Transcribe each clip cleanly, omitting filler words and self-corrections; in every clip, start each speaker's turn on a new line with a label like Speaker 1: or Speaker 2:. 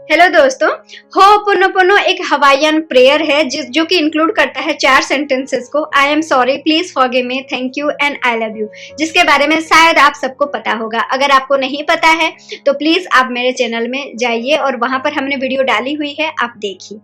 Speaker 1: Hello दोस्तों, ho'oponopono एक Hawaiian prayer है जो कि इंक्लूड करता है 4 सेंटेंसेस को। I am sorry, please forgive me, thank you and I love you, जिसके बारे में शायद आप सबको पता होगा। अगर आपको नहीं पता है तो प्लीज आप मेरे चैनल में जाइए और वहां पर हमने वीडियो डाली हुई है, आप देखिए।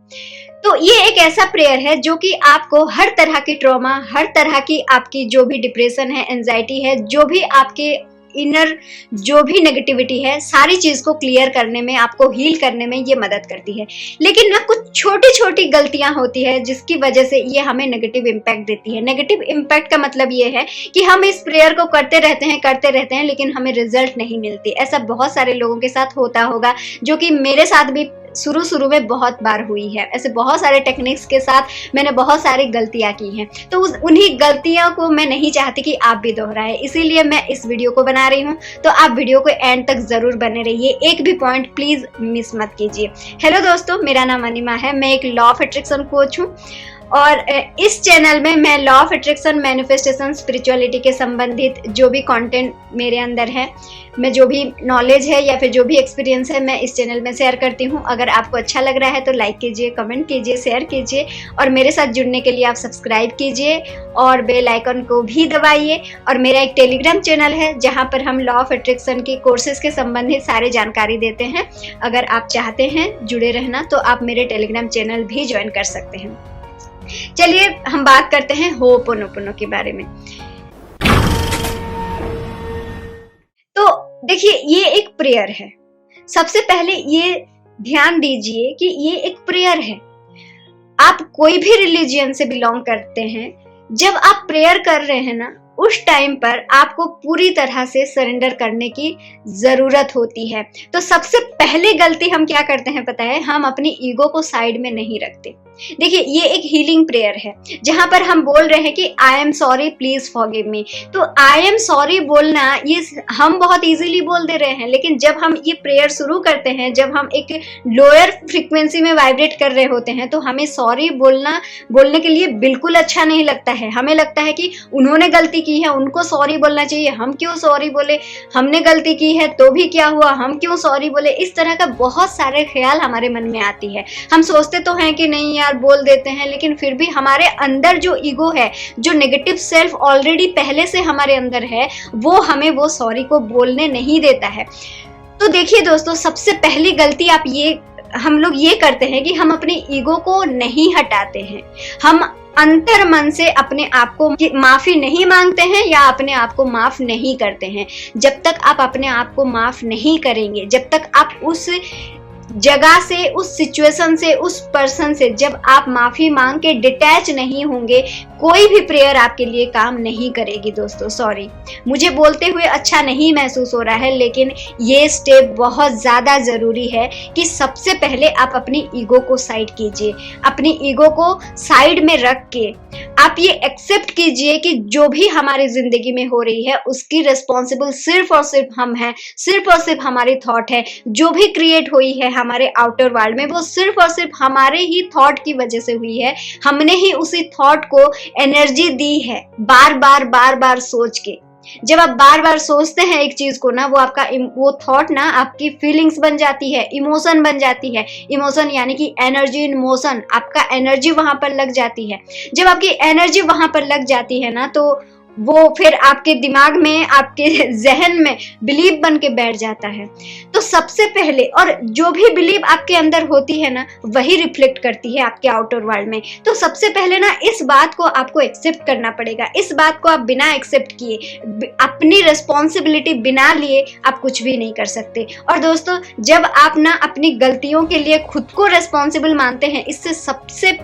Speaker 1: तो ये एक ऐसा प्रेयर है जो कि आपको हर तरह की ट्रॉमा, हर तरह की आपकी जो भी डिप्रेशन है, एंजाइटी है, जो भी आपके इनर जो भी नेगेटिविटी है, सारी चीज को क्लियर करने में, आपको हील करने में ये मदद करती है। लेकिन ना कुछ छोटी छोटी गलतियां होती है जिसकी वजह से ये हमें नेगेटिव इम्पैक्ट देती है। नेगेटिव इम्पैक्ट का मतलब ये है कि हम इस प्रेयर को करते रहते हैं लेकिन हमें रिजल्ट नहीं मिलती। ऐसा बहुत सारे लोगों के साथ होता होगा, जो कि मेरे साथ भी शुरू में बहुत बार हुई है। ऐसे बहुत सारे टेक्निक्स के साथ मैंने बहुत सारी गलतियां की हैं, तो उन्हीं गलतियों को मैं नहीं चाहती कि आप भी दोहराएं, इसीलिए मैं इस वीडियो को बना रही हूं। तो आप वीडियो को एंड तक जरूर बने रहिए, एक भी पॉइंट प्लीज मिस मत कीजिए। हेलो दोस्तों, मेरा नाम अनिमा है, मैं एक लॉ ऑफ अट्रैक्शन कोच हूँ और इस चैनल में मैं law of attraction, manifestation, spirituality के संबंधित जो भी कंटेंट मेरे अंदर है, मैं जो भी नॉलेज है या फिर जो भी एक्सपीरियंस है, मैं इस चैनल में शेयर करती हूँ। अगर आपको अच्छा लग रहा है तो लाइक कीजिए, कमेंट कीजिए, शेयर कीजिए और मेरे साथ जुड़ने के लिए आप सब्सक्राइब कीजिए और बेल आइकन को भी दबाइए। और मेरा एक टेलीग्राम चैनल है जहाँ पर हम लॉ ऑफ अट्रैक्शन के कोर्सेज के संबंधित सारी जानकारी देते हैं। अगर आप चाहते हैं जुड़े रहना तो आप मेरे टेलीग्राम चैनल भी ज्वाइन कर सकते हैं। चलिए हम बात करते हैं होपोनोपोनो के बारे में। तो देखिए, ये एक प्रेयर है। सबसे पहले ये ध्यान दीजिए कि ये एक प्रेयर है। आप कोई भी रिलीजियन से बिलोंग करते हैं, जब आप प्रेयर कर रहे हैं ना, उस टाइम पर आपको पूरी तरह से सरेंडर करने की जरूरत होती है। तो सबसे पहले गलती हम क्या करते हैं पता है? हम अपनी ईगो को साइड में नहीं रखते। देखिए, ये एक हीलिंग प्रेयर है जहां पर हम बोल रहे हैं कि I am sorry, please forgive me. तो आई एम सॉरी बोलना ये हम बहुत इजीली बोल दे रहे हैं, लेकिन जब हम ये प्रेयर शुरू करते हैं, जब हम एक लोअर फ्रीक्वेंसी में वाइब्रेट कर रहे होते हैं, तो हमें सॉरी बोलने के लिए बिल्कुल अच्छा नहीं लगता है। हमें लगता है कि उन्होंने गलती की है, उनको सॉरी बोलना चाहिए, हम क्यों सॉरी बोले, हमने गलती की है तो भी क्या हुआ, हम क्यों सॉरी बोले। इस तरह का बहुत सारे ख्याल हमारे मन में आती है। हम सोचते तो हैं कि नहीं यार, बोल देते हैं, लेकिन फिर भी हमारे अंदर जो ईगो है, जो नेगेटिव सेल्फ ऑलरेडी पहले से हमारे अंदर है, वो हमें वो सॉरी को बोलने नहीं देता है। तो देखिए दोस्तों, सबसे पहली गलती हम लोग ये करते हैं कि हम अपनी ईगो को नहीं हटाते हैं। हम अंतर मन से अपने आप को माफी नहीं मांगते हैं या अपने आप को माफ नहीं करते हैं। जब तक आप अपने आप को माफ नहीं करेंगे, जब तक आप उस जगह से, उस सिचुएशन से, उस पर्सन से जब आप माफी मांग के डिटैच नहीं होंगे, कोई भी प्रेयर आपके लिए काम नहीं करेगी दोस्तों। सॉरी, मुझे बोलते हुए अच्छा नहीं महसूस हो रहा है, लेकिन ये स्टेप बहुत ज्यादा जरूरी है कि सबसे पहले आप अपनी ईगो को साइड कीजिए। अपनी ईगो को साइड में रख के आप ये एक्सेप्ट कीजिए कि जो भी हमारी जिंदगी में हो रही है उसकी रिस्पॉन्सिबल सिर्फ और सिर्फ हम हैं, सिर्फ और सिर्फ हमारी थॉट है। जो भी क्रिएट हुई है हमारे आउटर वर्ल्ड में, वो सिर्फ और सिर्फ हमारे ही थॉट की वजह से हुई है। हमने ही उसी थॉट को एनर्जी दी है, बार बार सोच के। जब आप बार बार सोचते हैं एक चीज को ना, वो थॉट ना आपकी फीलिंग्स बन जाती है, इमोशन बन जाती है। इमोशन यानी कि एनर्जी इन मोशन, आपका एनर्जी वहां पर लग जाती है। जब आपकी एनर्जी वहां पर लग जाती है ना, तो वो फिर आपके दिमाग में, आपके जहन में बिलीव बन के बैठ जाता है। तो सबसे पहले, और जो भी बिलीव आपके अंदर होती है ना, वही रिफ्लेक्ट करती है आपके आउटर वर्ल्ड में। तो सबसे पहले ना इस बात को आपको एक्सेप्ट करना पड़ेगा। इस बात को आप बिना एक्सेप्ट किए, अपनी रिस्पॉन्सिबिलिटी बिना लिए आप कुछ भी नहीं कर सकते। और दोस्तों, जब आप ना अपनी गलतियों के लिए खुद को रिस्पॉन्सिबल मानते हैं, इससे सबसे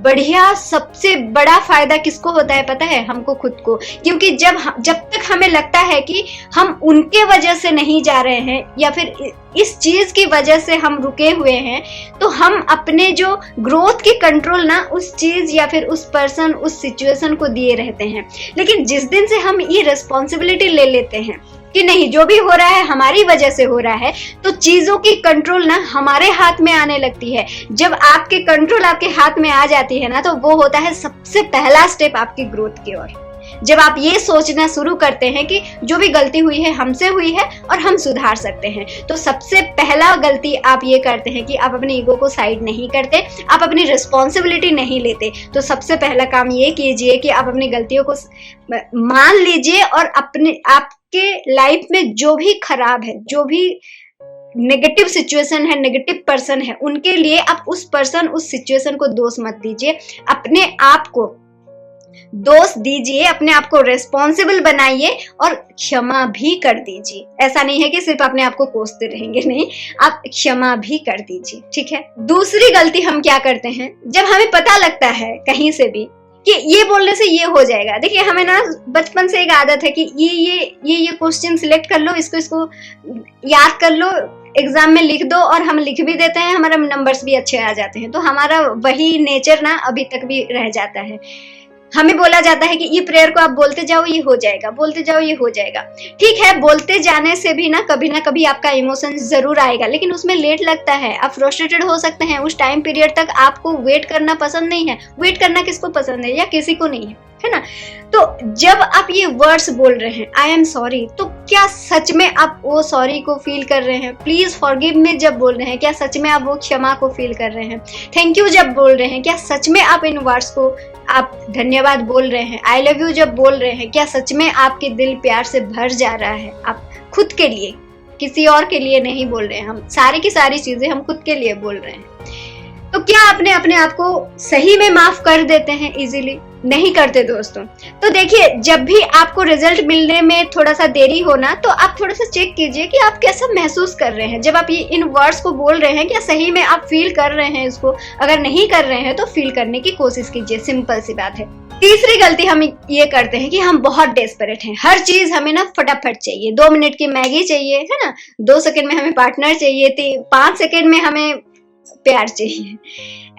Speaker 1: बढ़िया, सबसे बड़ा फायदा किसको होता है पता है? हमको खुद को। क्योंकि जब तक हमें लगता है कि हम उनके वजह से नहीं जा रहे हैं या फिर इस चीज की वजह से हम रुके हुए हैं, तो हम अपने जो ग्रोथ की कंट्रोल ना उस चीज या फिर उस पर्सन, उस सिचुएशन को दिए रहते हैं। लेकिन जिस दिन से हम ये रिस्पॉन्सिबिलिटी ले लेते हैं कि नहीं, जो भी हो रहा है हमारी वजह से हो रहा है, तो चीजों की कंट्रोल ना हमारे हाथ में आने लगती है। जब आपके कंट्रोल आपके हाथ में आ जाती है ना, तो वो होता है सबसे पहला स्टेप आपकी ग्रोथ की ओर। जब आप ये सोचना शुरू करते हैं कि जो भी गलती हुई है हमसे हुई है और हम सुधार सकते हैं। तो सबसे पहला गलती आप ये करते हैं कि आप अपने ईगो को साइड नहीं करते, आप अपनी रिस्पॉन्सिबिलिटी नहीं लेते। तो सबसे पहला काम ये कीजिए कि आप अपनी गलतियों को मान लीजिए और अपने आपके लाइफ में जो भी खराब है, जो भी नेगेटिव सिचुएशन है, नेगेटिव पर्सन है, उनके लिए आप उस पर्सन, उस सिचुएशन को दोष मत दीजिए, अपने आप को दोष दीजिए, अपने आप को रिस्पॉन्सिबल बनाइए और क्षमा भी कर दीजिए। ऐसा नहीं है कि सिर्फ अपने आप को कोसते रहेंगे, नहीं, आप क्षमा भी कर दीजिए, ठीक है। दूसरी गलती हम क्या करते हैं, जब हमें पता लगता है कहीं से भी कि ये बोलने से ये हो जाएगा। देखिए हमें ना बचपन से एक आदत है कि ये क्वेश्चन सिलेक्ट कर लो, इसको याद कर लो, एग्जाम में लिख दो, और हम लिख भी देते हैं, हमारे नंबर्स भी अच्छे आ जाते हैं। तो हमारा वही नेचर ना अभी तक भी रह जाता है। हमें बोला जाता है कि ये प्रेयर को आप बोलते जाओ, ये हो जाएगा, बोलते जाओ, ये हो जाएगा। ठीक है, बोलते जाने से भी ना कभी आपका इमोशन जरूर आएगा, लेकिन उसमें लेट लगता है, आप फ्रस्ट्रेटेड हो सकते हैं। उस टाइम पीरियड तक आपको वेट करना पसंद नहीं है। वेट करना किसको पसंद है, या किसी को नहीं है ना। तो जब आप ये वर्ड्स बोल रहे हैं, आई एम सॉरी, तो क्या सच में आप वो सॉरी को फील कर रहे हैं? प्लीज फॉरगिव मी जब बोल रहे हैं, क्या सच में आप वो क्षमा को फील कर रहे हैं? थैंक यू जब बोल रहे हैं, क्या सच में आप इन वर्ड्स को आप धन्यवाद बोल रहे हैं? आई लव यू जब बोल रहे हैं, क्या सच में आपके दिल प्यार से भर जा रहा है? आप खुद के लिए, किसी और के लिए नहीं बोल रहे हैं। हम सारी की सारी चीजें हम खुद के लिए बोल रहे हैं। तो क्या अपने आप को सही में माफ कर देते हैं इजीली? नहीं करते दोस्तों। तो देखिए, जब भी आपको रिजल्ट मिलने में थोड़ा सा देरी हो ना, तो आप थोड़ा सा चेक कीजिए कि आप कैसा महसूस कर रहे हैं। जब आप ये इन वर्ड्स को बोल रहे हैं, क्या सही में आप फील कर रहे हैं इसको? अगर नहीं कर रहे हैं तो फील करने की कोशिश कीजिए, सिंपल सी बात है। तीसरी गलती हम ये करते हैं कि हम बहुत डेस्परेट हैं। हर चीज हमें ना फटाफट चाहिए। 2 मिनट की मैगी चाहिए, है ना, 2 सेकंड में हमें पार्टनर चाहिए, 5 सेकंड में हमें प्यार चाहिए।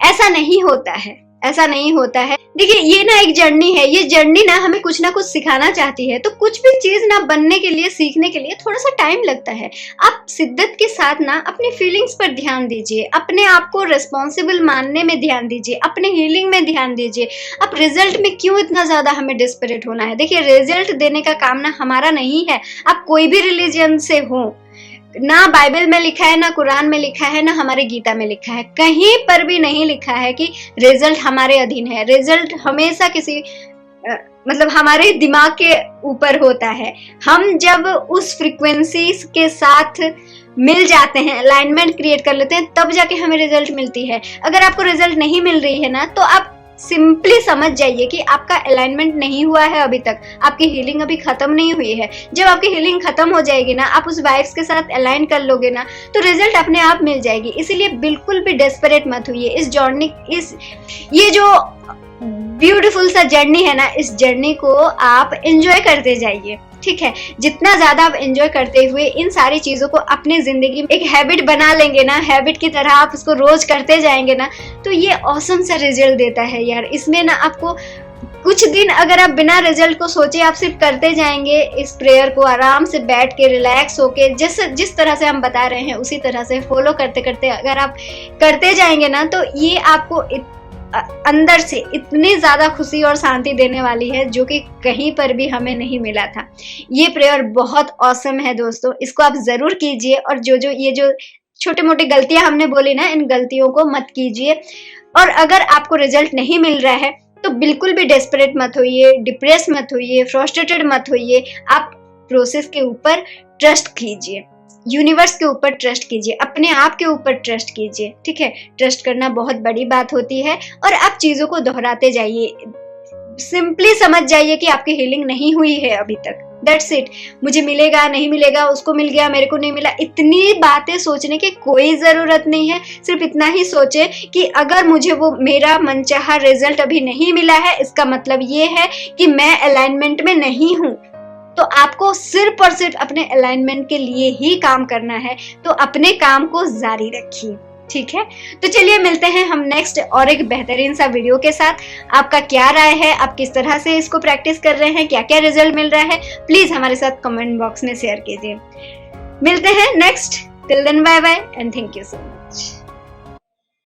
Speaker 1: ऐसा नहीं होता है, ऐसा नहीं होता है। देखिए, ये ना एक जर्नी है। ये जर्नी ना हमें कुछ ना कुछ सिखाना चाहती है। तो कुछ भी चीज ना बनने के लिए, सीखने के लिए थोड़ा सा टाइम लगता है। आप शिद्दत के साथ ना अपनी फीलिंग्स पर ध्यान दीजिए, अपने आप को रिस्पॉन्सिबल मानने में ध्यान दीजिए, अपने हीलिंग में ध्यान दीजिए। अब रिजल्ट में क्यों इतना ज्यादा हमें डिस्परेट होना है? देखिए, रिजल्ट देने का काम ना हमारा नहीं है। आप कोई भी रिलीजन से हो, ना बाइबल में लिखा है, ना कुरान में लिखा है, ना हमारे गीता में लिखा है, कहीं पर भी नहीं लिखा है कि रिजल्ट हमारे अधीन है। रिजल्ट हमेशा किसी मतलब हमारे दिमाग के ऊपर होता है। हम जब उस फ्रीक्वेंसी के साथ मिल जाते हैं, अलाइनमेंट क्रिएट कर लेते हैं, तब जाके हमें रिजल्ट मिलती है। अगर आपको रिजल्ट नहीं मिल रही है ना, तो आप सिंपली समझ जाइए कि आपका अलाइनमेंट नहीं हुआ है अभी तक, आपकी हीलिंग अभी खत्म नहीं हुई है। जब आपकी हीलिंग खत्म हो जाएगी ना, आप उस वाइब्स के साथ अलाइन कर लोगे ना, तो रिजल्ट अपने आप मिल जाएगी। इसीलिए बिल्कुल भी डेस्परेट मत होइए। इस जर्नी, ये जो ब्यूटीफुल सा जर्नी है ना, इस जर्नी को आप एंजॉय करते जाइए, ठीक है। जितना ज्यादा आप एंजॉय करते हुए इन सारी चीजों को अपनी जिंदगी में एक हैबिट बना लेंगे ना, हैबिट की तरह आप उसको रोज करते जाएंगे ना, तो ये ऑसम सा रिजल्ट देता है यार। इसमें ना आपको कुछ दिन अगर आप बिना रिजल्ट को सोचे आप सिर्फ करते जाएंगे इस प्रेयर को, आराम से बैठ के रिलैक्स होके, जिस तरह से हम बता रहे हैं उसी तरह से फॉलो करते करते अगर आप करते जाएंगे ना, तो ये आपको अंदर से इतनी ज्यादा खुशी और शांति देने वाली है, जो कि कहीं पर भी हमें नहीं मिला था। ये प्रेयर बहुत ऑसम है दोस्तों, इसको आप जरूर कीजिए। और ये जो छोटे मोटे गलतियां हमने बोली ना, इन गलतियों को मत कीजिए। और अगर आपको रिजल्ट नहीं मिल रहा है तो बिल्कुल भी डेस्परेट मत होइए, डिप्रेस मत होइए, फ्रस्ट्रेटेड मत होइए। आप प्रोसेस के ऊपर ट्रस्ट कीजिए, यूनिवर्स के ऊपर ट्रस्ट कीजिए, अपने आप के ऊपर ट्रस्ट कीजिए, ठीक है। ट्रस्ट करना बहुत बड़ी बात होती है और आप चीजों को दोहराते जाइए। सिंपली समझ जाइए कि आपकी हीलिंग नहीं हुई है अभी तक, दैट्स इट। मुझे मिलेगा, नहीं मिलेगा, उसको मिल गया, मेरे को नहीं मिला, इतनी बातें सोचने की कोई जरूरत नहीं है। सिर्फ इतना ही सोचे कि अगर मुझे वो मेरा मनचाहा रिजल्ट अभी नहीं मिला है, इसका मतलब ये है कि मैं अलाइनमेंट में नहीं हूँ। तो आपको सिर्फ और सिर्फ अपने अलाइनमेंट के लिए ही काम करना है। तो अपने काम को जारी रखिए, ठीक है। तो चलिए मिलते हैं हम नेक्स्ट और एक बेहतरीन सा वीडियो के साथ। आपका क्या राय है, आप किस तरह से इसको प्रैक्टिस कर रहे हैं, क्या क्या रिजल्ट मिल रहा है, प्लीज हमारे साथ कमेंट बॉक्स में शेयर कीजिए। मिलते हैं next. Till then bye bye and thank you so much.